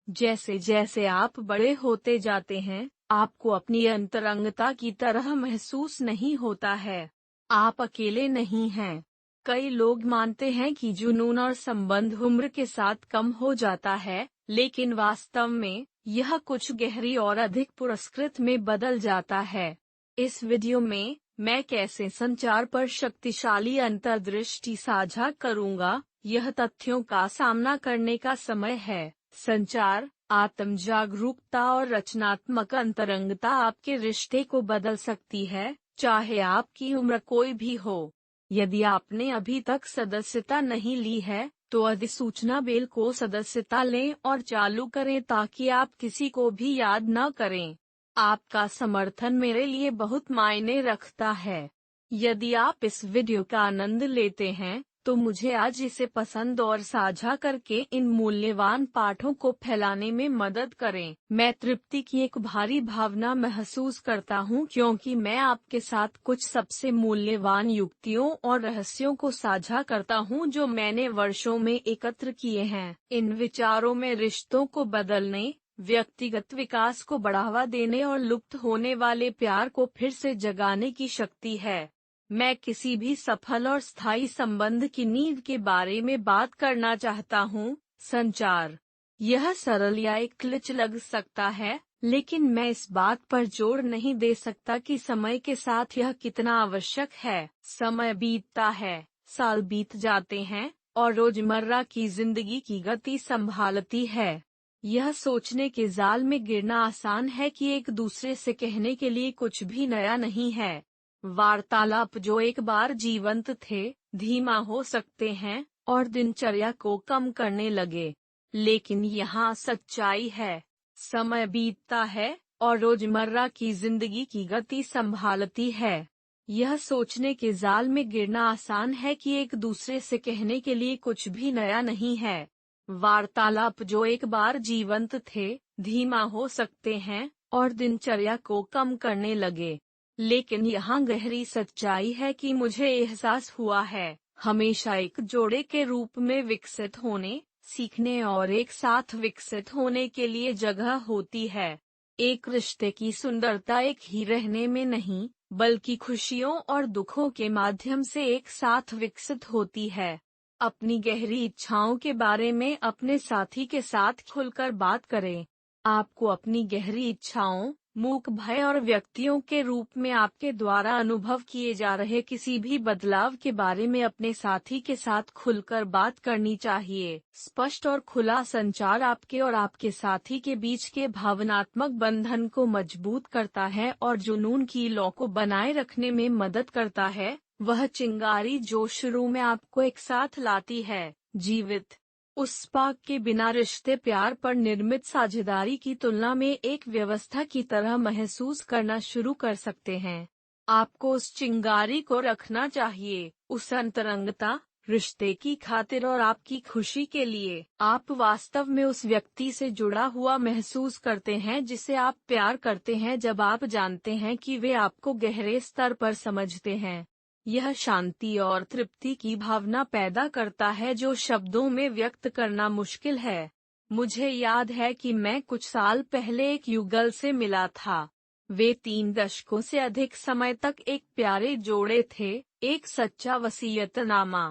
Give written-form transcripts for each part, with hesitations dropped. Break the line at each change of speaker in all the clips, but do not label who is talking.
जैसे जैसे आप बड़े होते जाते हैं, आपको अपनी अंतरंगता की तरह महसूस नहीं होता है। आप अकेले नहीं हैं। कई लोग मानते हैं कि जुनून और संबंध उम्र के साथ कम हो जाता है, लेकिन वास्तव में यह कुछ गहरी और अधिक पुरस्कृत में बदल जाता है। इस वीडियो में मैं कैसे संचार पर शक्तिशाली अंतर्दृष्टि साझा करूंगा, यह तथ्यों का सामना करने का समय है। संचार, आत्म जागरूकता और रचनात्मक अंतरंगता आपके रिश्ते को बदल सकती है, चाहे आपकी उम्र कोई भी हो। यदि आपने अभी तक सदस्यता नहीं ली है, तो अधिसूचना बेल को सदस्यता लें और चालू करें ताकि आप किसी को भी याद न करें। आपका समर्थन मेरे लिए बहुत मायने रखता है। यदि आप इस वीडियो का आनंद लेते हैं, तो मुझे आज इसे पसंद और साझा करके इन मूल्यवान पाठों को फैलाने में मदद करें। मैं तृप्ति की एक भारी भावना महसूस करता हूँ क्योंकि मैं आपके साथ कुछ सबसे मूल्यवान युक्तियों और रहस्यों को साझा करता हूँ जो मैंने वर्षों में एकत्र किए हैं। इन विचारों में रिश्तों को बदलने, व्यक्तिगत विकास को बढ़ावा देने और लुप्त होने वाले प्यार को फिर से जगाने की शक्ति है। मैं किसी भी सफल और स्थायी संबंध की नींव के बारे में बात करना चाहता हूँ, संचार। यह सरल या एक क्लिच लग सकता है, लेकिन मैं इस बात पर जोर नहीं दे सकता कि समय के साथ यह कितना आवश्यक है। समय बीतता है, साल बीत जाते हैं, और रोजमर्रा की जिंदगी की गति संभालती है। यह सोचने के जाल में गिरना आसान है कि एक दूसरे से कहने के लिए कुछ भी नया नहीं है। वार्तालाप जो एक बार जीवंत थे, धीमा हो सकते हैं और दिनचर्या को कम करने लगे। लेकिन यहाँ सच्चाई है, समय बीतता है और रोजमर्रा की जिंदगी की गति संभालती है। यह सोचने के जाल में गिरना आसान है कि एक दूसरे से कहने के लिए कुछ भी नया नहीं है। वार्तालाप जो एक बार जीवंत थे, धीमा हो सकते हैं और दिनचर्या को कम करने लगे। लेकिन यहाँ गहरी सच्चाई है कि मुझे एहसास हुआ है, हमेशा एक जोड़े के रूप में विकसित होने, सीखने और एक साथ विकसित होने के लिए जगह होती है। एक रिश्ते की सुंदरता एक ही रहने में नहीं, बल्कि खुशियों और दुखों के माध्यम से एक साथ विकसित होती है। अपनी गहरी इच्छाओं के बारे में अपने साथी के साथ खुलकर बात करें। आपको अपनी गहरी इच्छाओं, मूक भय और व्यक्तियों के रूप में आपके द्वारा अनुभव किए जा रहे किसी भी बदलाव के बारे में अपने साथी के साथ खुलकर बात करनी चाहिए। स्पष्ट और खुला संचार आपके और आपके साथी के बीच के भावनात्मक बंधन को मजबूत करता है और जुनून की लौ को बनाए रखने में मदद करता है। वह चिंगारी जो शुरू में आपको एक साथ लाती है, जीवित। उस स्पार्क के बिना रिश्ते प्यार पर निर्मित साझेदारी की तुलना में एक व्यवस्था की तरह महसूस करना शुरू कर सकते हैं। आपको उस चिंगारी को रखना चाहिए, उस अंतरंगता, रिश्ते की खातिर और आपकी खुशी के लिए। आप वास्तव में उस व्यक्ति से जुड़ा हुआ महसूस करते हैं जिसे आप प्यार करते हैं जब आप जानते हैं कि वे आपको गहरे स्तर पर समझते हैं। यह शांति और तृप्ति की भावना पैदा करता है जो शब्दों में व्यक्त करना मुश्किल है। मुझे याद है कि मैं कुछ साल पहले एक युगल से मिला था। वे 3 दशकों से अधिक समय तक एक प्यारे जोड़े थे, एक सच्चा वसीयतनामा।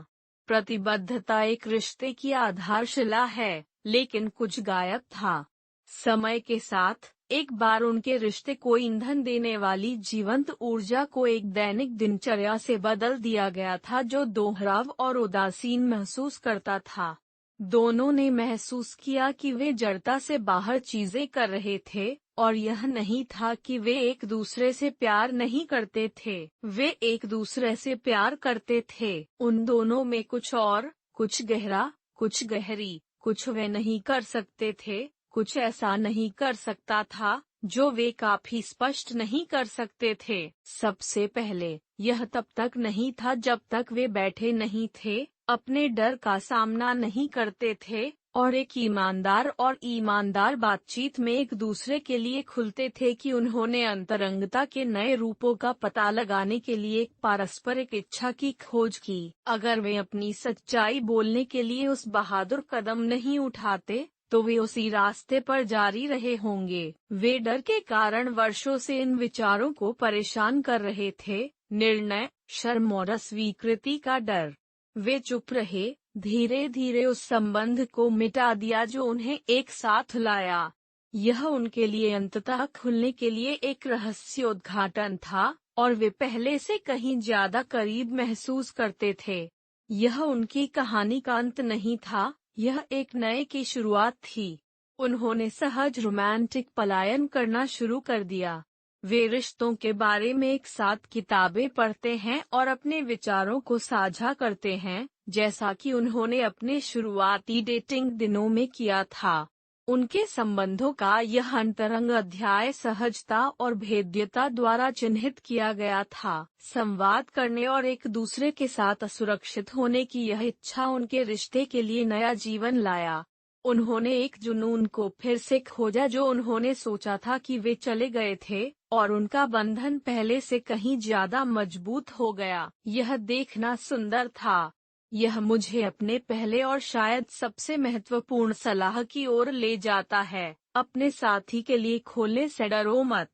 प्रतिबद्धता एक रिश्ते की आधारशिला है, लेकिन कुछ गायब था। समय के साथ एक बार उनके रिश्ते को ईंधन देने वाली जीवंत ऊर्जा को एक दैनिक दिनचर्या से बदल दिया गया था जो दोहराव और उदासीन महसूस करता था। दोनों ने महसूस किया कि वे जड़ता से बाहर चीजें कर रहे थे, और यह नहीं था कि वे एक दूसरे से प्यार नहीं करते थे, वे एक दूसरे से प्यार करते थे। उन दोनों में कुछ और, कुछ गहरा, कुछ गहरी, कुछ वे नहीं कर सकते थे, कुछ ऐसा नहीं कर सकता था जो वे काफी स्पष्ट नहीं कर सकते थे। सबसे पहले, यह तब तक नहीं था जब तक वे बैठे नहीं थे, अपने डर का सामना नहीं करते थे, और एक ईमानदार बातचीत में एक दूसरे के लिए खुलते थे कि उन्होंने अंतरंगता के नए रूपों का पता लगाने के लिए एक पारस्परिक इच्छा की खोज की। अगर वे अपनी सच्चाई बोलने के लिए उस बहादुर कदम नहीं उठाते, तो वे उसी रास्ते पर जारी रहे होंगे। वे डर के कारण वर्षों से इन विचारों को परेशान कर रहे थे, निर्णय, शर्म और अस्वीकृति का डर। वे चुप रहे, धीरे धीरे उस संबंध को मिटा दिया जो उन्हें एक साथ लाया। यह उनके लिए अंततः खुलने के लिए एक रहस्योद्घाटन था, और वे पहले से कहीं ज्यादा करीब महसूस करते थे। यह उनकी कहानी का अंत नहीं था, यह एक नए की शुरुआत थी। उन्होंने सहज रोमांटिक पलायन करना शुरू कर दिया। वे रिश्तों के बारे में एक साथ किताबें पढ़ते हैं और अपने विचारों को साझा करते हैं, जैसा कि उन्होंने अपने शुरुआती डेटिंग दिनों में किया था। उनके संबंधों का यह अंतरंग अध्याय सहजता और भेद्यता द्वारा चिन्हित किया गया था। संवाद करने और एक दूसरे के साथ असुरक्षित होने की यह इच्छा उनके रिश्ते के लिए नया जीवन लाया। उन्होंने एक जुनून को फिर से खोजा जो उन्होंने सोचा था कि वे चले गए थे, और उनका बंधन पहले से कहीं ज्यादा मजबूत हो गया। यह देखना सुंदर था। यह मुझे अपने पहले और शायद सबसे महत्वपूर्ण सलाह की ओर ले जाता है। अपने साथी के लिए खोलने से डरो मत।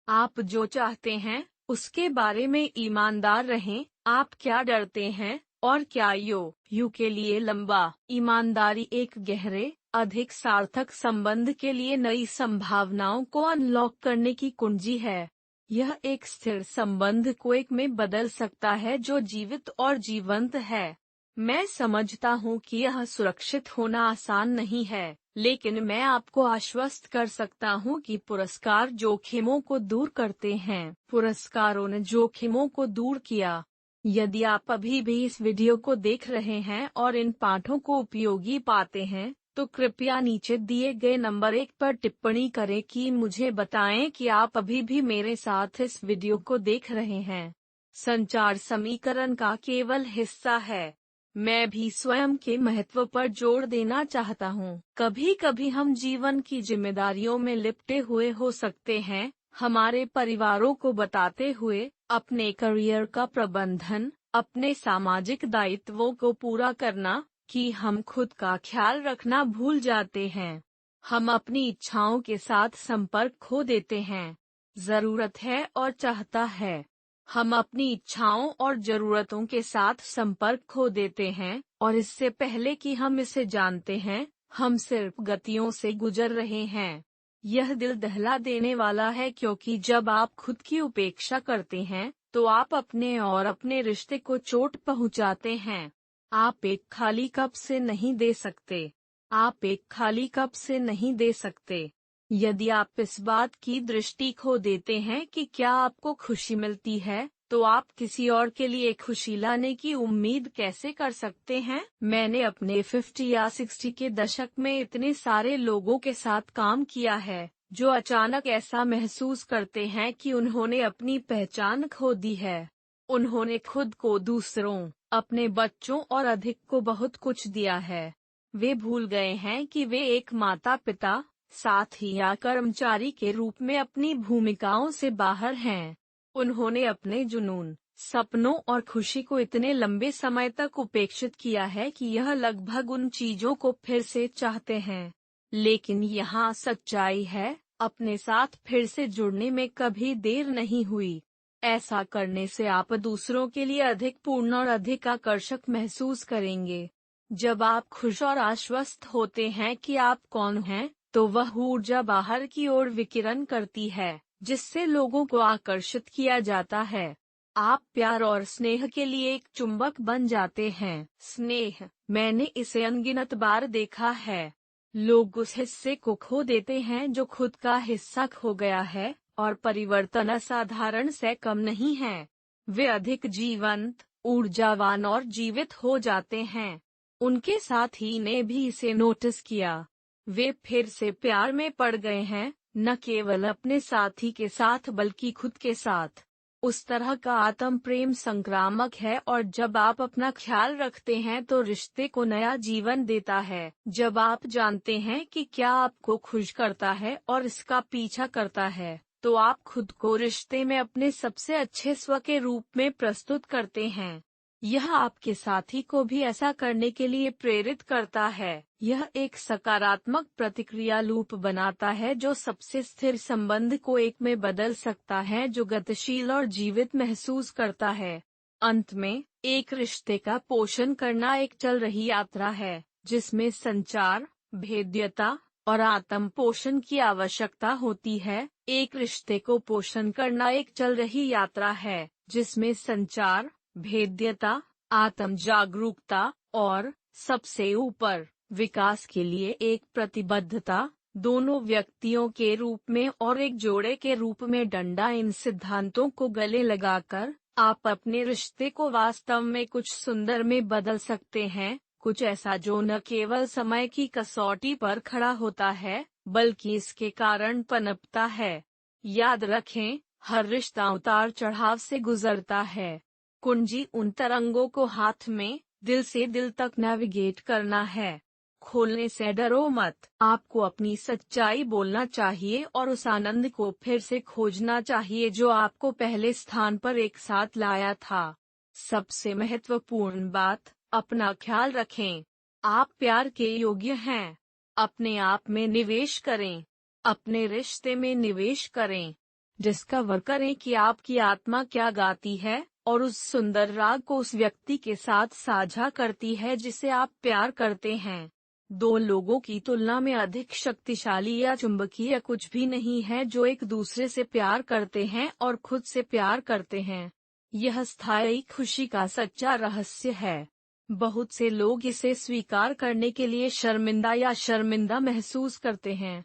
आप जो चाहते हैं उसके बारे में ईमानदार रहें। आप क्या डरते हैं और क्या यू के लिए लंबा। ईमानदारी एक गहरे, अधिक सार्थक संबंध के लिए नई संभावनाओं को अनलॉक करने की कुंजी है। यह एक स्थिर संबंध को एक में बदल सकता है जो जीवित और जीवंत है। मैं समझता हूँ कि यह सुरक्षित होना आसान नहीं है, लेकिन मैं आपको आश्वस्त कर सकता हूँ कि पुरस्कार जोखिमों को दूर करते हैं। पुरस्कारों ने जोखिमों को दूर किया। यदि आप अभी भी इस वीडियो को देख रहे हैं और इन पाठों को उपयोगी पाते हैं, तो कृपया नीचे दिए गए नंबर 1 पर टिप्पणी करें कि मुझे बताएं कि आप अभी भी मेरे साथ इस वीडियो को देख रहे हैं। संचार समीकरण का केवल हिस्सा है। मैं भी स्वयं के महत्व पर जोर देना चाहता हूँ। कभी कभी हम जीवन की जिम्मेदारियों में लिपटे हुए हो सकते हैं, हमारे परिवारों को बताते हुए, अपने करियर का प्रबंधन, अपने सामाजिक दायित्वों को पूरा करना, कि हम खुद का ख्याल रखना भूल जाते हैं। हम अपनी इच्छाओं के साथ संपर्क खो देते हैं। जरूरत है और चाहता है। हम अपनी इच्छाओं और जरूरतों के साथ संपर्क खो देते हैं, और इससे पहले कि हम इसे जानते हैं, हम सिर्फ गतियों से गुजर रहे हैं। यह दिल दहला देने वाला है, क्योंकि जब आप खुद की उपेक्षा करते हैं, तो आप अपने और अपने रिश्ते को चोट पहुंचाते हैं। आप एक खाली कप से नहीं दे सकते। आप एक खाली कप से नहीं दे सकते। यदि आप इस बात की दृष्टि खो देते हैं कि क्या आपको खुशी मिलती है, तो आप किसी और के लिए खुशी लाने की उम्मीद कैसे कर सकते हैं? मैंने अपने 50 या 60 के दशक में इतने सारे लोगों के साथ काम किया है, जो अचानक ऐसा महसूस करते हैं कि उन्होंने अपनी पहचान खो दी है। उन्होंने खुद को दूसरों, अपने बच्चों और अधिक को बहुत कुछ दिया है। वे भूल गए हैं कि वे एक माता-पिता, साथी या कर्मचारी के रूप में अपनी भूमिकाओं से बाहर हैं। उन्होंने अपने जुनून, सपनों और खुशी को इतने लंबे समय तक उपेक्षित किया है कि यह लगभग उन चीजों को फिर से चाहते हैं। लेकिन यहाँ सच्चाई है, अपने साथ फिर से जुड़ने में कभी देर नहीं हुई। ऐसा करने से आप दूसरों के लिए अधिक पूर्ण और अधिक आकर्षक महसूस करेंगे। जब आप खुश और आश्वस्त होते हैं कि आप कौन हैं, तो वह ऊर्जा बाहर की ओर विकिरण करती है, जिससे लोगों को आकर्षित किया जाता है। आप प्यार और स्नेह के लिए एक चुंबक बन जाते हैं। स्नेह, मैंने इसे अनगिनत बार देखा है। लोग उस हिस्से को खो देते हैं जो खुद का हिस्सा खो गया है, और परिवर्तन असाधारण से कम नहीं है। वे अधिक जीवंत, ऊर्जावान और जीवित हो जाते हैं। उनके साथी ने भी इसे नोटिस किया। वे फिर से प्यार में पड़ गए हैं, न केवल अपने साथी के साथ बल्कि खुद के साथ। उस तरह का आत्म प्रेम संक्रामक है, और जब आप अपना ख्याल रखते हैं तो रिश्ते को नया जीवन देता है। जब आप जानते हैं कि क्या आपको खुश करता है और इसका पीछा करता है, तो आप खुद को रिश्ते में अपने सबसे अच्छे स्व के रूप में प्रस्तुत करते हैं। यह आपके साथी को भी ऐसा करने के लिए प्रेरित करता है। यह एक सकारात्मक प्रतिक्रिया लूप बनाता है जो सबसे स्थिर संबंध को एक में बदल सकता है जो गतिशील और जीवित महसूस करता है। अंत में, एक रिश्ते का पोषण करना एक चल रही यात्रा है जिसमें संचार, भेद्यता और आत्म पोषण की आवश्यकता होती है। एक रिश्ते को पोषण करना एक चल रही यात्रा है जिसमें संचार, भेद्यता, आत्म जागरूकता और सबसे ऊपर विकास के लिए एक प्रतिबद्धता, दोनों व्यक्तियों के रूप में और एक जोड़े के रूप में डंडा। इन सिद्धांतों को गले लगाकर आप अपने रिश्ते को वास्तव में कुछ सुंदर में बदल सकते हैं, कुछ ऐसा जो न केवल समय की कसौटी पर खड़ा होता है बल्कि इसके कारण पनपता है। याद रखें, हर रिश्ता उतार चढ़ाव से गुजरता है। कुंजी उन तरंगों को हाथ में दिल से दिल तक नेविगेट करना है। खोलने से डरो मत। आपको अपनी सच्चाई बोलना चाहिए और उस आनंद को फिर से खोजना चाहिए जो आपको पहले स्थान पर एक साथ लाया था। सबसे महत्वपूर्ण बात, अपना ख्याल रखें। आप प्यार के योग्य हैं। अपने आप में निवेश करें। अपने रिश्ते में निवेश करें। डिस्कवर करें कि आपकी आत्मा क्या गाती है और उस सुंदर राग को उस व्यक्ति के साथ साझा करती है जिसे आप प्यार करते हैं। दो लोगों की तुलना में अधिक शक्तिशाली या चुंबकीय कुछ भी नहीं है जो एक दूसरे से प्यार करते हैं और खुद से प्यार करते हैं। यह स्थायी खुशी का सच्चा रहस्य है। बहुत से लोग इसे स्वीकार करने के लिए शर्मिंदा या शर्मिंदा महसूस करते हैं।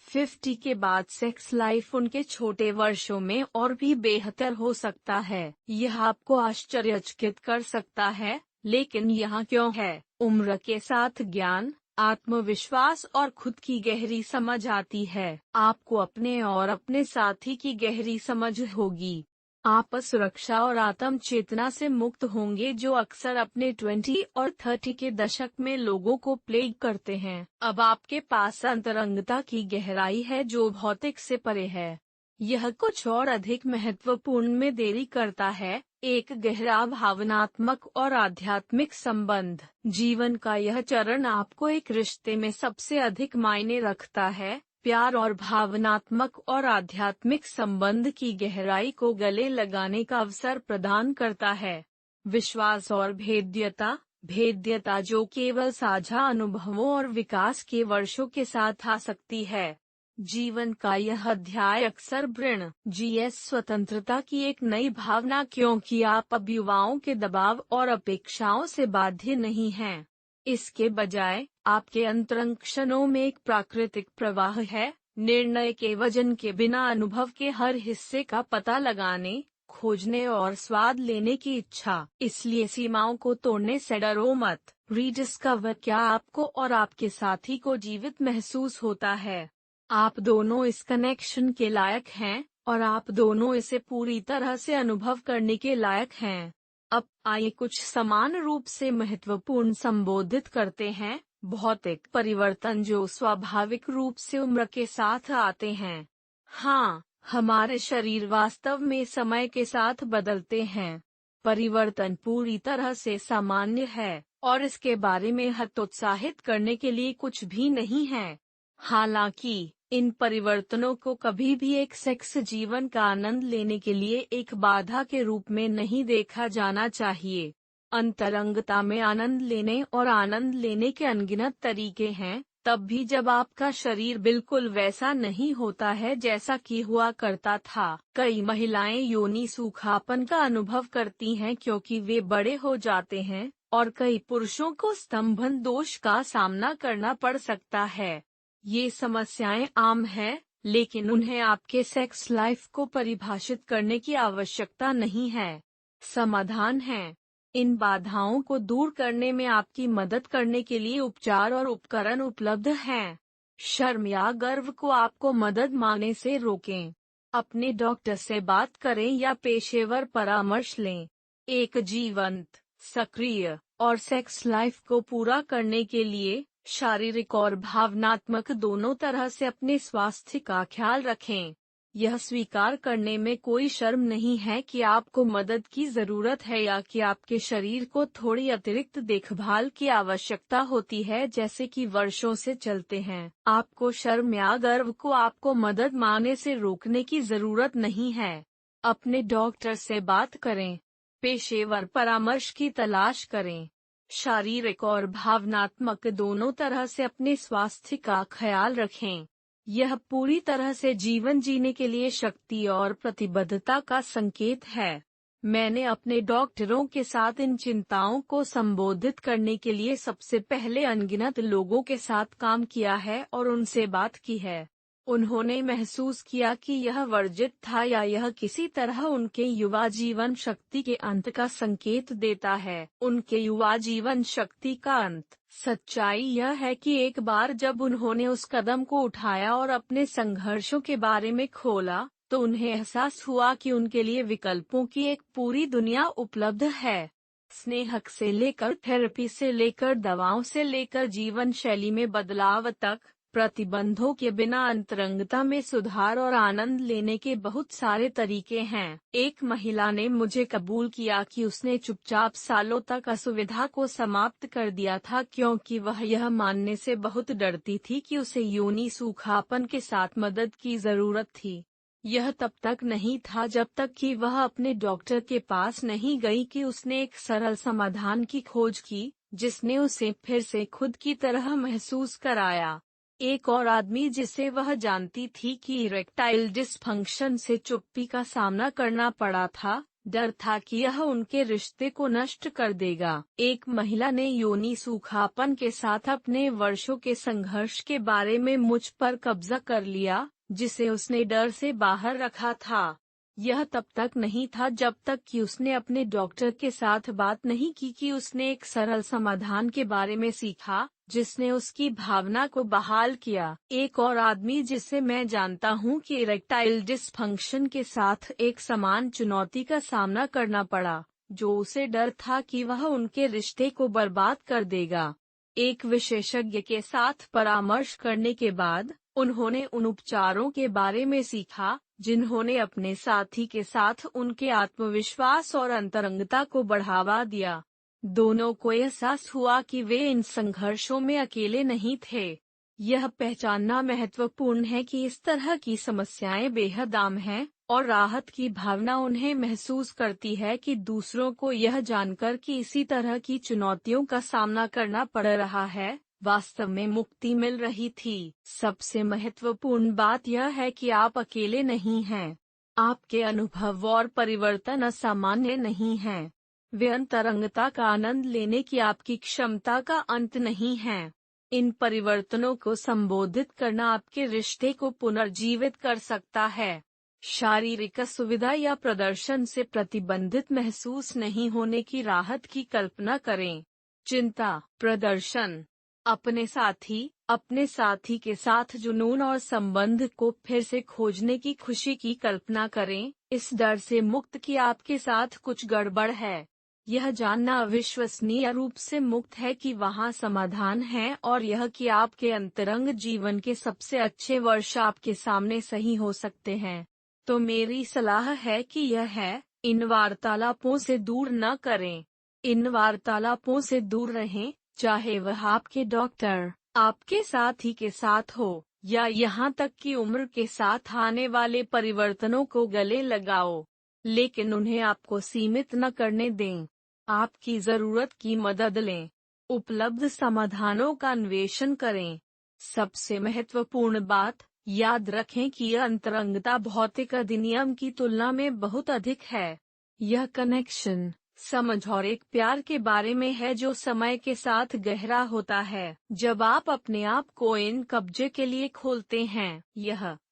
50 के बाद सेक्स लाइफ उनके छोटे वर्षों में और भी बेहतर हो सकता है। यह आपको आश्चर्यचकित कर सकता है, लेकिन यहाँ क्यों है? उम्र के साथ ज्ञान, आत्मविश्वास और खुद की गहरी समझ आती है। आपको अपने और अपने साथी की गहरी समझ होगी। आप सुरक्षा और आत्म चेतना से मुक्त होंगे जो अक्सर अपने 20 और 30 के दशक में लोगों को प्लेग करते हैं। अब आपके पास अंतरंगता की गहराई है जो भौतिक से परे है। यह कुछ और अधिक महत्वपूर्ण में देरी करता है, एक गहरा भावनात्मक और आध्यात्मिक संबंध। जीवन का यह चरण आपको एक रिश्ते में सबसे अधिक मायने रखता है, प्यार और भावनात्मक और आध्यात्मिक संबंध की गहराई को गले लगाने का अवसर प्रदान करता है। विश्वास और भेद्यता जो केवल साझा अनुभवों और विकास के वर्षों के साथ आ सकती है। जीवन का यह अध्याय अक्सर जीएस स्वतंत्रता की एक नई भावना, क्योंकि आप अब युवाओं के दबाव और अपेक्षाओं से बाध्य नहीं हैं। इसके बजाय आपके अंतरंग क्षणों में एक प्राकृतिक प्रवाह है, निर्णय के वजन के बिना अनुभव के हर हिस्से का पता लगाने, खोजने और स्वाद लेने की इच्छा। इसलिए सीमाओं को तोड़ने से डरो मत। रीडिस्कवर क्या आपको और आपके साथी को जीवित महसूस होता है। आप दोनों इस कनेक्शन के लायक हैं और आप दोनों इसे पूरी तरह से अनुभव करने के लायक हैं। अब आइए कुछ समान रूप से महत्वपूर्ण संबोधित करते हैं, भौतिक परिवर्तन जो स्वाभाविक रूप से उम्र के साथ आते हैं। हाँ, हमारे शरीर वास्तव में समय के साथ बदलते हैं। परिवर्तन पूरी तरह से सामान्य है और इसके बारे में हतोत्साहित करने के लिए कुछ भी नहीं है। हालांकि इन परिवर्तनों को कभी भी एक सेक्स जीवन का आनंद लेने के लिए एक बाधा के रूप में नहीं देखा जाना चाहिए। अंतरंगता में आनंद लेने और आनंद लेने के अनगिनत तरीके हैं, तब भी जब आपका शरीर बिल्कुल वैसा नहीं होता है जैसा कि हुआ करता था। कई महिलाएं योनि सूखापन का अनुभव करती हैं क्योंकि वे बड़े हो जाते हैं, और कई पुरुषों को स्तंभन दोष का सामना करना पड़ सकता है। ये समस्याएं आम हैं, लेकिन उन्हें आपके सेक्स लाइफ को परिभाषित करने की आवश्यकता नहीं है। समाधान है। इन बाधाओं को दूर करने में आपकी मदद करने के लिए उपचार और उपकरण उपलब्ध हैं। शर्म या गर्व को आपको मदद मांगने से रोकें। अपने डॉक्टर से बात करें या पेशेवर परामर्श लें। एक जीवंत, सक्रिय और सेक्स लाइफ को पूरा करने के लिए शारीरिक और भावनात्मक दोनों तरह से अपने स्वास्थ्य का ख्याल रखें। यह स्वीकार करने में कोई शर्म नहीं है कि आपको मदद की जरूरत है या कि आपके शरीर को थोड़ी अतिरिक्त देखभाल की आवश्यकता होती है, जैसे कि वर्षों से चलते हैं। आपको शर्म या गर्व को आपको मदद मांगने से रोकने की जरूरत नहीं है। अपने डॉक्टर से बात करें। पेशेवर परामर्श की तलाश करें। शारीरिक और भावनात्मक दोनों तरह से अपने स्वास्थ्य का ख्याल रखें। यह पूरी तरह से जीवन जीने के लिए शक्ति और प्रतिबद्धता का संकेत है। मैंने अपने डॉक्टरों के साथ इन चिंताओं को संबोधित करने के लिए सबसे पहले अनगिनत लोगों के साथ काम किया है और उनसे बात की है। उन्होंने महसूस किया कि यह वर्जित था या यह किसी तरह उनके युवा जीवन शक्ति के अंत का संकेत देता है। उनके युवा जीवन शक्ति का अंत। सच्चाई यह है कि एक बार जब उन्होंने उस कदम को उठाया और अपने संघर्षों के बारे में खोला, तो उन्हें एहसास हुआ कि उनके लिए विकल्पों की एक पूरी दुनिया उपलब्ध है। स्नेहक से लेकर थेरेपी से लेकर दवाओं से लेकर जीवन शैली में बदलाव तक, प्रतिबंधों के बिना अंतरंगता में सुधार और आनंद लेने के बहुत सारे तरीके हैं। एक महिला ने मुझे कबूल किया कि उसने चुपचाप सालों तक असुविधा को समाप्त कर दिया था, क्योंकि वह यह मानने से बहुत डरती थी कि उसे योनि सूखापन के साथ मदद की जरूरत थी। यह तब तक नहीं था जब तक कि वह अपने डॉक्टर के पास नहीं गई कि उसने एक सरल समाधान की खोज की, जिसने उसे फिर से खुद की तरह महसूस कराया। एक और आदमी जिसे वह जानती थी कि इरेक्टाइल डिसफंक्शन से चुप्पी का सामना करना पड़ा था, डर था कि यह उनके रिश्ते को नष्ट कर देगा। एक महिला ने योनि सूखापन के साथ अपने वर्षों के संघर्ष के बारे में मुझ पर कब्जा कर लिया, जिसे उसने डर से बाहर रखा था। यह तब तक नहीं था जब तक कि उसने अपने डॉक्टर के साथ बात नहीं की कि उसने एक सरल समाधान के बारे में सीखा, जिसने उसकी भावना को बहाल किया। एक और आदमी जिसे मैं जानता हूँ कि इरेक्टाइल डिसफंक्शन के साथ एक समान चुनौती का सामना करना पड़ा, जो उसे डर था कि वह उनके रिश्ते को बर्बाद कर देगा। एक विशेषज्ञ के साथ परामर्श करने के बाद, उन्होंने उन उपचारों के बारे में सीखा, जिन्होंने अपने साथी के साथ उनके आत्मविश्वास और अंतरंगता को बढ़ावा दिया। दोनों को एहसास हुआ कि वे इन संघर्षों में अकेले नहीं थे। यह पहचानना महत्वपूर्ण है कि इस तरह की समस्याएं बेहद आम हैं, और राहत की भावना उन्हें महसूस करती है कि दूसरों को यह जानकर कि इसी तरह की चुनौतियों का सामना करना पड़ रहा है, वास्तव में मुक्ति मिल रही थी। सबसे महत्वपूर्ण बात यह है कि आप अकेले नहीं हैं। आपके अनुभव और परिवर्तन असामान्य नहीं हैं। वे अंतरंगता का आनंद लेने की आपकी क्षमता का अंत नहीं है। इन परिवर्तनों को संबोधित करना आपके रिश्ते को पुनर्जीवित कर सकता है। शारीरिक असुविधा या प्रदर्शन से प्रतिबंधित महसूस नहीं होने की राहत की कल्पना करें। चिंता, प्रदर्शन, अपने साथी के साथ जुनून और संबंध को फिर से खोजने की खुशी की कल्पना करें, इस डर से मुक्त कि आपके साथ कुछ गड़बड़ है। यह जानना अविश्वसनीय रूप से मुक्त है कि वहाँ समाधान है, और यह कि आपके अंतरंग जीवन के सबसे अच्छे वर्ष आपके सामने सही हो सकते हैं। तो मेरी सलाह है कि यह है, इन वार्तालापों से दूर न करें। इन वार्तालापों से दूर रहें, चाहे वह आपके डॉक्टर, आपके साथी के साथ हो, या यहाँ तक कि उम्र के साथ आने वाले परिवर्तनों को गले लगाओ। लेकिन उन्हें आपको सीमित न करने दें। आपकी जरूरत की मदद लें। उपलब्ध समाधानों का अन्वेषण करें। सबसे महत्वपूर्ण बात, याद रखें कि यह अंतरंगता भौतिक अधिनियम की तुलना में बहुत अधिक है। यह कनेक्शन, समझ और एक प्यार के बारे में है जो समय के साथ गहरा होता है। जब आप अपने आप को इन कब्जे के लिए खोलते हैं,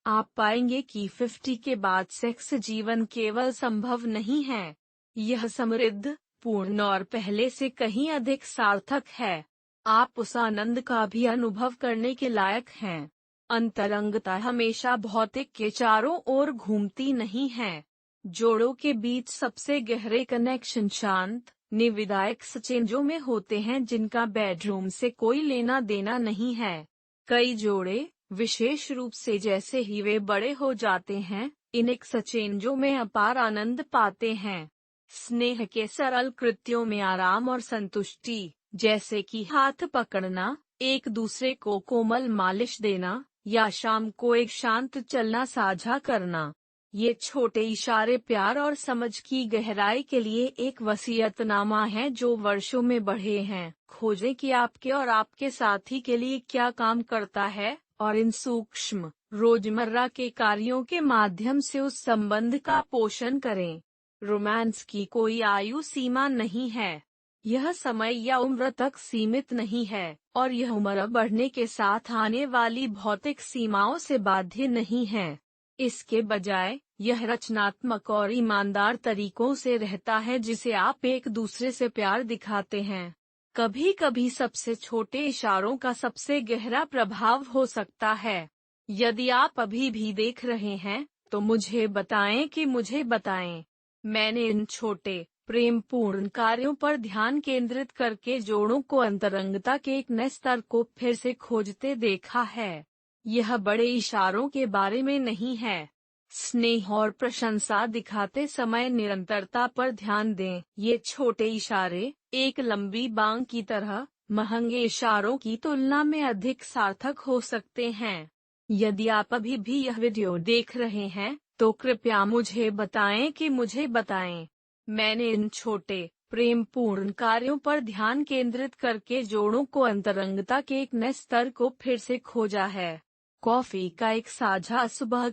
आप पाएंगे कि 50 के बाद सेक्स जीवन केवल संभव नहीं है। यह समृद्ध, पूर्ण और पहले से कहीं अधिक सार्थक है। आप उस आनंद का भी अनुभव करने के लायक हैं। अंतरंगता हमेशा भौतिक के चारों ओर घूमती नहीं है। जोड़ों के बीच सबसे गहरे कनेक्शन शांत, निविदायक एक्सचेंजों में होते हैं जिनका बेडरूम से कोई लेना देना नहीं है। कई जोड़े, विशेष रूप से जैसे ही वे बड़े हो जाते हैं, इन एक्सचेंजों में अपार आनंद पाते हैं। स्नेह के सरल कृत्यों में आराम और संतुष्टि, जैसे कि हाथ पकड़ना, एक दूसरे को कोमल मालिश देना, या शाम को एक शांत चलना साझा करना। ये छोटे इशारे प्यार और समझ की गहराई के लिए एक वसीयतनामा है जो वर्षों में बढ़े हैं। खोजें कि आपके और आपके साथी के लिए क्या काम करता है, और इन सूक्ष्म रोजमर्रा के कार्यों के माध्यम से उस संबंध का पोषण करें। रोमांस की कोई आयु सीमा नहीं है। यह समय या उम्र तक सीमित नहीं है, और यह उम्र बढ़ने के साथ आने वाली भौतिक सीमाओं से बाध्य नहीं है। इसके बजाय यह रचनात्मक और ईमानदार तरीकों से रहता है जिसे आप एक दूसरे से प्यार दिखाते हैं। कभी कभी सबसे छोटे इशारों का सबसे गहरा प्रभाव हो सकता है। यदि आप अभी भी देख रहे हैं, तो मुझे बताएं। मैंने इन छोटे प्रेमपूर्ण कार्यों पर ध्यान केंद्रित करके जोड़ों को अंतरंगता के एक नए स्तर को फिर से खोजते देखा है। यह बड़े इशारों के बारे में नहीं है। स्नेह और प्रशंसा दिखाते समय निरंतरता पर ध्यान दें। ये छोटे इशारे, एक लंबी बांग की तरह, महंगे इशारों की तुलना में अधिक सार्थक हो सकते हैं। यदि आप अभी भी यह वीडियो देख रहे हैं, तो कृपया मुझे बताएं। मैंने इन छोटे प्रेमपूर्ण कार्यों पर ध्यान केंद्रित करके जोड़ों को अंतरंगता के एक नए स्तर को फिर से खोजा है। कॉफी का एक साझा सुबह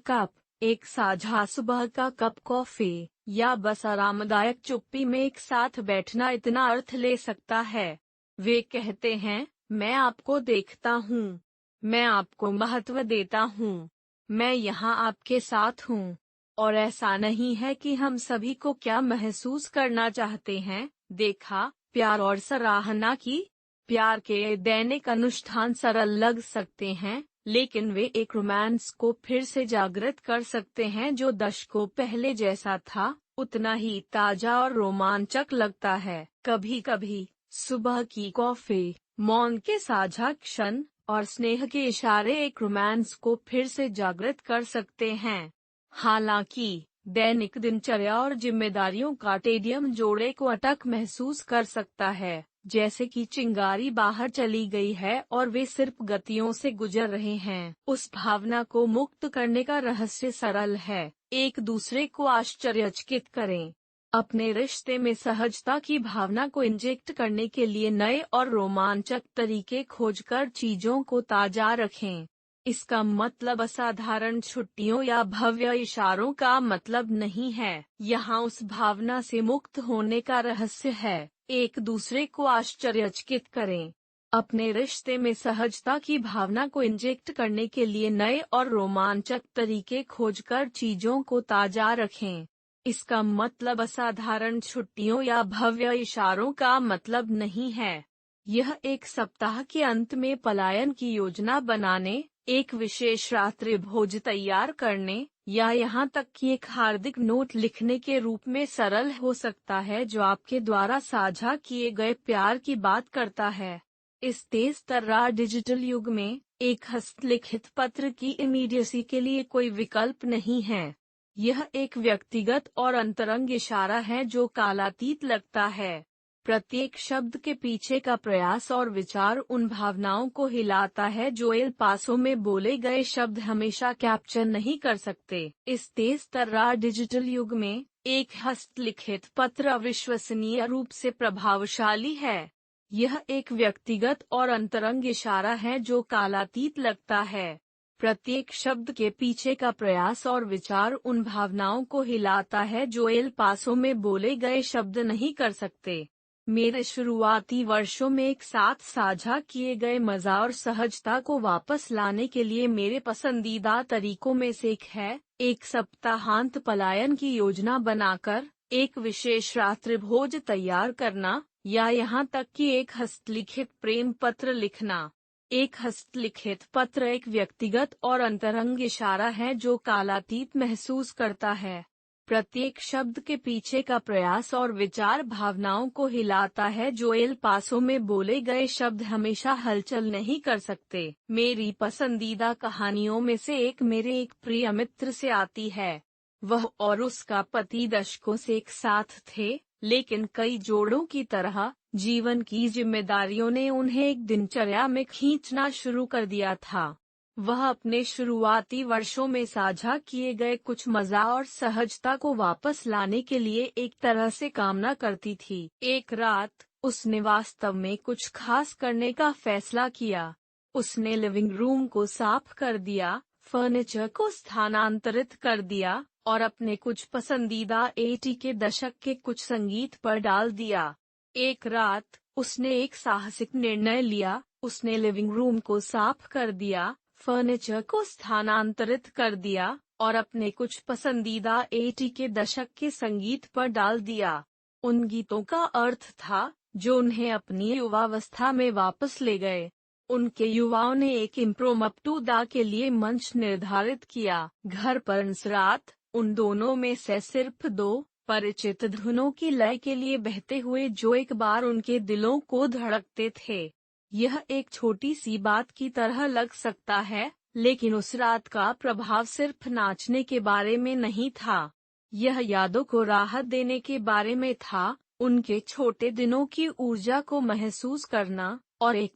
कप कॉफी, या बस आरामदायक चुप्पी में एक साथ बैठना इतना अर्थ ले सकता है। वे कहते हैं, मैं आपको देखता हूँ, मैं आपको महत्व देता हूँ, मैं यहाँ आपके साथ हूँ। और ऐसा नहीं है कि हम सभी को क्या महसूस करना चाहते हैं, देखा, प्यार और सराहना की। प्यार के दैनिक अनुष्ठान सरल लग सकते हैं, लेकिन वे एक रोमांस को फिर से जागृत कर सकते हैं जो दशकों पहले जैसा था, उतना ही ताजा और रोमांचक लगता है। कभी कभी सुबह की कॉफी, मौन के साझा क्षण और स्नेह के इशारे एक रोमांस को फिर से जागृत कर सकते हैं। हालांकि दैनिक दिनचर्या और जिम्मेदारियों का टेडियम जोड़े को अटक महसूस कर सकता है, जैसे कि चिंगारी बाहर चली गई है और वे सिर्फ गतियों से गुजर रहे हैं। उस भावना को मुक्त करने का रहस्य सरल है, एक दूसरे को आश्चर्यचकित करें। अपने रिश्ते में सहजता की भावना को इंजेक्ट करने के लिए नए और रोमांचक तरीके खोजकर चीजों को ताजा रखें। इसका मतलब असाधारण छुट्टियों या भव्य इशारों का मतलब नहीं है। यहाँ उस भावना से मुक्त होने का रहस्य है, एक दूसरे को आश्चर्यचकित करें। अपने रिश्ते में सहजता की भावना को इंजेक्ट करने के लिए नए और रोमांचक तरीके खोजकर चीजों को ताजा रखें। इसका मतलब असाधारण छुट्टियों या भव्य इशारों का मतलब नहीं है। यह एक सप्ताह के अंत में पलायन की योजना बनाने, एक विशेष रात्रि भोज तैयार करने, या यहाँ तक कि एक हार्दिक नोट लिखने के रूप में सरल हो सकता है जो आपके द्वारा साझा किए गए प्यार की बात करता है। इस तेज तर्रार डिजिटल युग में एक हस्तलिखित पत्र की इमीडिएसी के लिए कोई विकल्प नहीं है। यह एक व्यक्तिगत और अंतरंग इशारा है जो कालातीत लगता है। प्रत्येक शब्द के पीछे का प्रयास और विचार उन भावनाओं को हिलाता है जो एल पासो में बोले गए शब्द हमेशा कैप्चर नहीं कर सकते। इस तेज तर्रार डिजिटल युग में एक हस्तलिखित पत्र अविश्वसनीय रूप से प्रभावशाली है। यह एक व्यक्तिगत और अंतरंग इशारा है जो कालातीत लगता है। प्रत्येक शब्द के पीछे का प्रयास और विचार उन भावनाओं को हिलाता है जो एल पासो में बोले गए शब्द नहीं कर सकते। मेरे शुरुआती वर्षों में एक साथ साझा किए गए मजा और सहजता को वापस लाने के लिए मेरे पसंदीदा तरीकों में से एक है, एक सप्ताहांत पलायन की योजना बनाकर, एक विशेष रात्रि भोज तैयार करना, या यहाँ तक कि एक हस्तलिखित प्रेम पत्र लिखना। एक हस्तलिखित पत्र एक व्यक्तिगत और अंतरंग इशारा है जो कालातीत महसूस करता है। प्रत्येक शब्द के पीछे का प्रयास और विचार भावनाओं को हिलाता है। जो एल पासो में बोले गए शब्द हमेशा हलचल नहीं कर सकते। मेरी पसंदीदा कहानियों में से एक मेरे एक प्रिय मित्र से आती है। वह और उसका पति दशकों से एक साथ थे, लेकिन कई जोड़ों की तरह जीवन की जिम्मेदारियों ने उन्हें एक दिनचर्या में खींचना शुरू कर दिया था। वह अपने शुरुआती वर्षों में साझा किए गए कुछ मजा और सहजता को वापस लाने के लिए एक तरह से कामना करती थी। एक रात उसने वास्तव में कुछ खास करने का फैसला किया। उसने लिविंग रूम को साफ कर दिया, फर्नीचर को स्थानांतरित कर दिया और अपने कुछ पसंदीदा 80 के दशक के कुछ संगीत पर डाल दिया। एक रात उसने एक साहसिक निर्णय लिया। उसने लिविंग रूम को साफ कर दिया, फर्नीचर को स्थानांतरित कर दिया और अपने कुछ पसंदीदा 80 के दशक के संगीत पर डाल दिया। उन गीतों का अर्थ था जो उन्हें अपनी युवावस्था में वापस ले गए। उनके युवाओं ने एक इम्प्रोम्प्टू दा के लिए मंच निर्धारित किया। घर पर उस रात उन दोनों में से सिर्फ 2 परिचित धुनों की लय के लिए बहते हुए जो एक बार उनके दिलों को धड़कते थे। यह एक छोटी सी बात की तरह लग सकता है, लेकिन उस रात का प्रभाव सिर्फ नाचने के बारे में नहीं था। यह यादों को राहत देने के बारे में था, उनके छोटे दिनों की ऊर्जा को महसूस करना और एक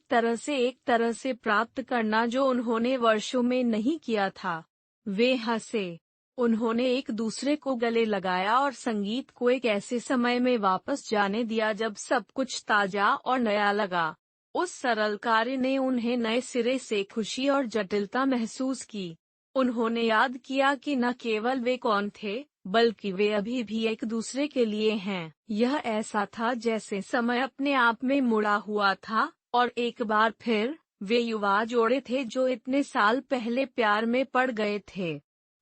तरह से प्राप्त करना जो उन्होंने वर्षों में नहीं किया था। वे हंसे, उन्होंने एक दूसरे को गले लगाया और संगीत को एक ऐसे समय में वापस जाने दिया जब सब कुछ ताजा और नया लगा। उस सरल कार्य ने उन्हें नए सिरे से खुशी और जटिलता महसूस की। उन्होंने याद किया कि न केवल वे कौन थे, बल्कि वे अभी भी एक दूसरे के लिए हैं। यह ऐसा था जैसे समय अपने आप में मुड़ा हुआ था और एक बार फिर वे युवा जोड़े थे जो इतने साल पहले प्यार में पड़ गए थे।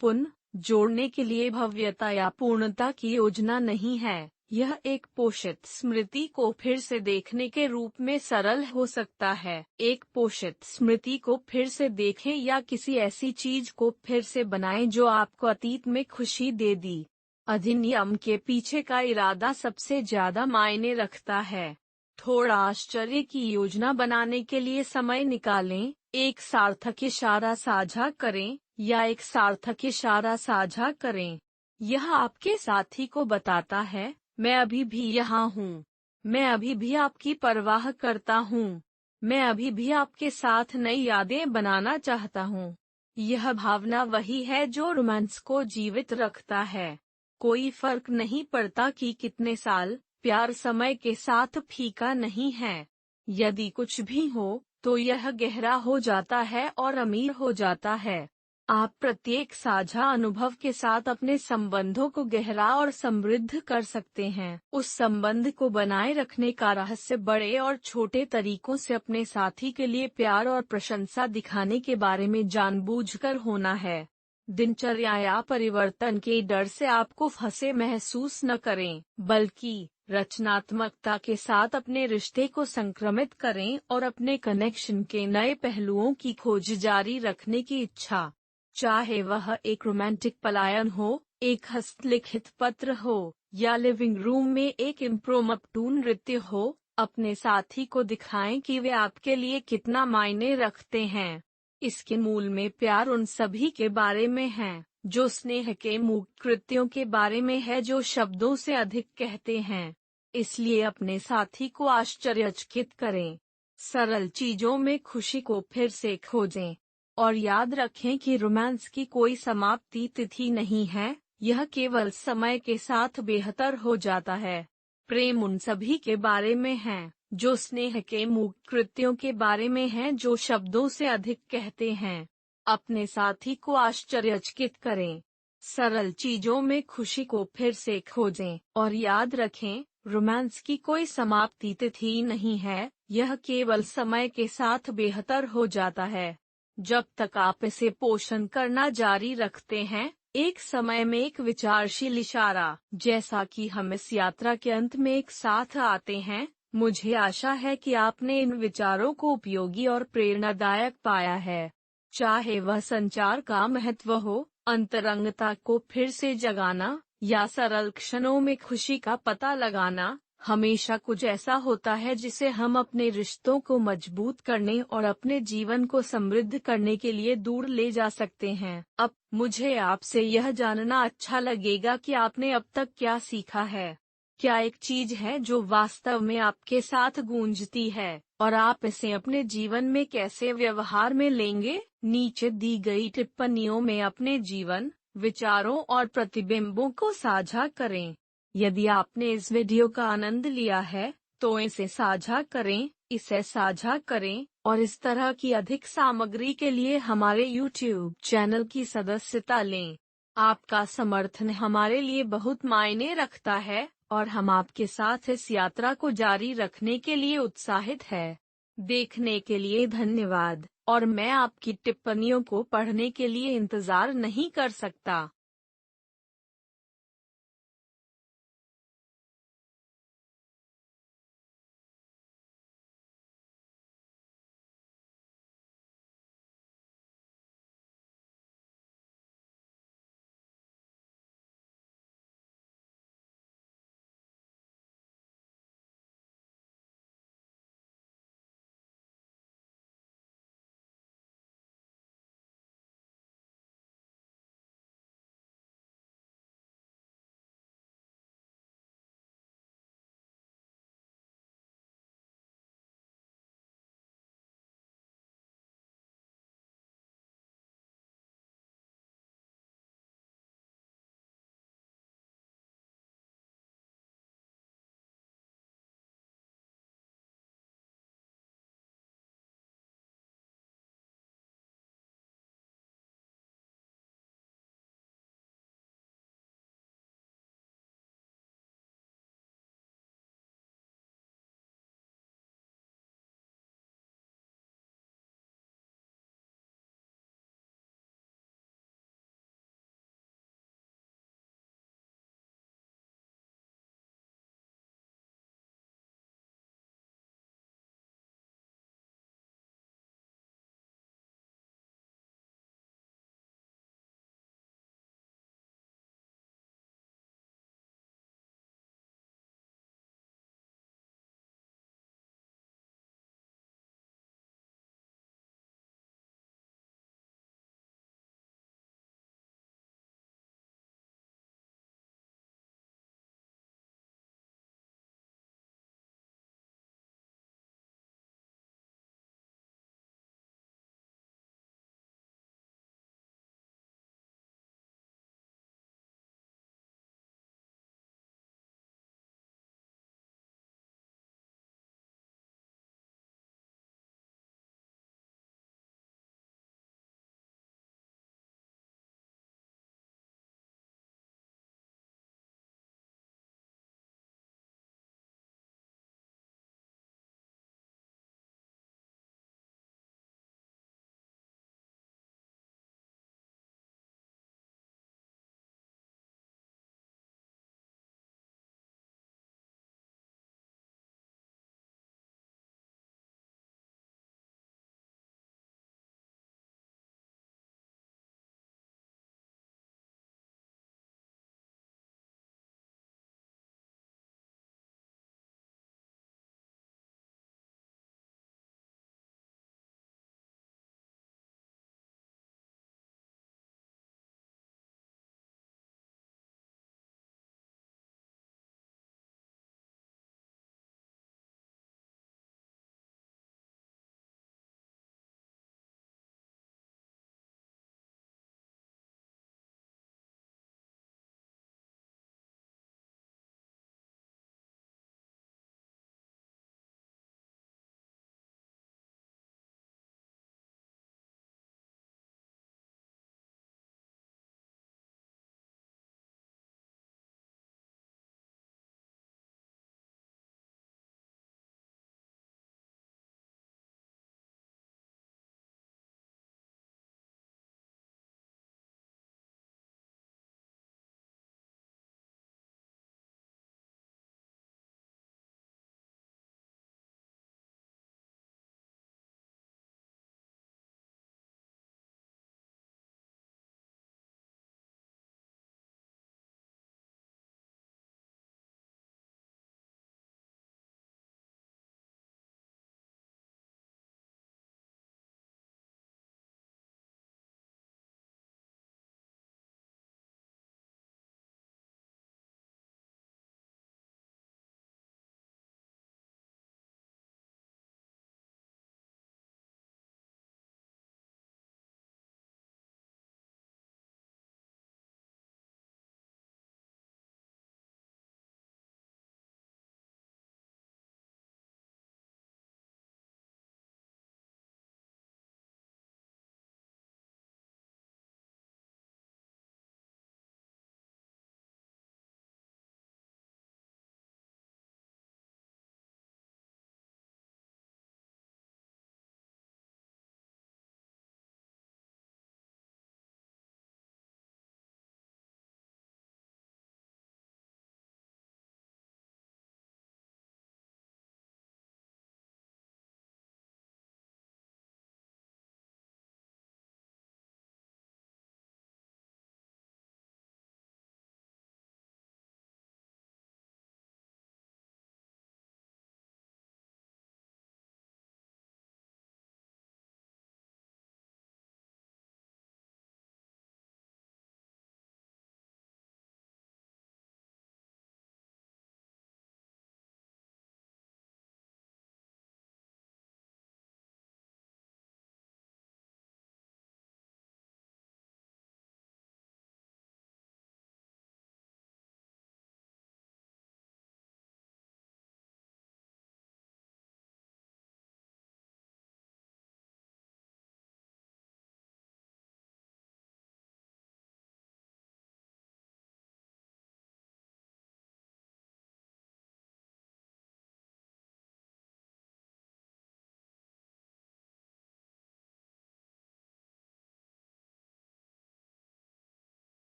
पुनः जोड़ने के लिए भव्यता या पूर्णता की योजना नहीं है। यह एक पोषित स्मृति को फिर से देखने के रूप में सरल हो सकता है। एक पोषित स्मृति को फिर से देखें या किसी ऐसी चीज को फिर से बनाएं जो आपको अतीत में खुशी दे दी। अधिनियम के पीछे का इरादा सबसे ज्यादा मायने रखता है। थोड़ा आश्चर्य की योजना बनाने के लिए समय निकालें, एक सार्थक इशारा साझा करें या एक सार्थक इशारा साझा करें। यह आपके साथी को बताता है, मैं अभी भी यहाँ हूँ, मैं अभी भी आपकी परवाह करता हूँ, मैं अभी भी आपके साथ नई यादें बनाना चाहता हूँ। यह भावना वही है जो रोमांस को जीवित रखता है। कोई फर्क नहीं पड़ता कि कितने साल, प्यार समय के साथ फीका नहीं है। यदि कुछ भी हो, तो यह गहरा हो जाता है और अमीर हो जाता है। आप प्रत्येक साझा अनुभव के साथ अपने संबंधों को गहरा और समृद्ध कर सकते हैं। उस संबंध को बनाए रखने का रहस्य बड़े और छोटे तरीकों से अपने साथी के लिए प्यार और प्रशंसा दिखाने के बारे में जानबूझकर होना है। दिनचर्या या परिवर्तन के डर से आपको फंसे महसूस न करें, बल्कि रचनात्मकता के साथ अपने रिश्ते को संक्रमित करें और अपने कनेक्शन के नए पहलुओं की खोज जारी रखने की इच्छा। चाहे वह एक रोमांटिक पलायन हो, एक हस्तलिखित पत्र हो, या लिविंग रूम में एक इम्प्रोम्प्टू नृत्य हो, अपने साथी को दिखाएं कि वे आपके लिए कितना मायने रखते हैं। इसके मूल में प्यार उन सभी के बारे में है, जो स्नेह के मूक कृत्यों के बारे में है जो शब्दों से अधिक कहते हैं। इसलिए अपने साथी को आश्चर्यचकित करें। सरल चीजों में खुशी को फिर से खोजें। और याद रखें कि रोमांस की कोई समाप्ति तिथि नहीं है, यह केवल समय के साथ बेहतर हो जाता है। प्रेम उन सभी के बारे में है, जो स्नेह के मूक कृत्यों के बारे में है जो शब्दों से अधिक कहते हैं। अपने साथी को आश्चर्यचकित करें। सरल चीजों में खुशी को फिर से खोजें और याद रखें, रोमांस की कोई समाप्ति तिथि नहीं है, यह केवल समय के साथ बेहतर हो जाता है। जब तक आप इसे पोषण करना जारी रखते हैं, एक समय में एक विचारशील इशारा, जैसा कि हम इस यात्रा के अंत में एक साथ आते हैं, मुझे आशा है कि आपने इन विचारों को उपयोगी और प्रेरणादायक पाया है। चाहे वह संचार का महत्व हो, अंतरंगता को फिर से जगाना या सरल क्षणों में खुशी का पता लगाना, हमेशा कुछ ऐसा होता है जिसे हम अपने रिश्तों को मजबूत करने और अपने जीवन को समृद्ध करने के लिए दूर ले जा सकते हैं। अब मुझे आपसे यह जानना अच्छा लगेगा कि आपने अब तक क्या सीखा है। क्या एक चीज है जो वास्तव में आपके साथ गूंजती है और आप इसे अपने जीवन में कैसे व्यवहार में लेंगे? नीचे दी गई टिप्पणियों में अपने जीवन, विचारों और प्रतिबिंबों को साझा करें। यदि आपने इस वीडियो का आनंद लिया है तो इसे साझा करें, इसे साझा करें और इस तरह की अधिक सामग्री के लिए हमारे YouTube चैनल की सदस्यता लें। आपका समर्थन हमारे लिए बहुत मायने रखता है और हम आपके साथ इस यात्रा को जारी रखने के लिए उत्साहित हैं। देखने के लिए धन्यवाद और मैं आपकी टिप्पणियों को पढ़ने के लिए इंतजार नहीं कर सकता।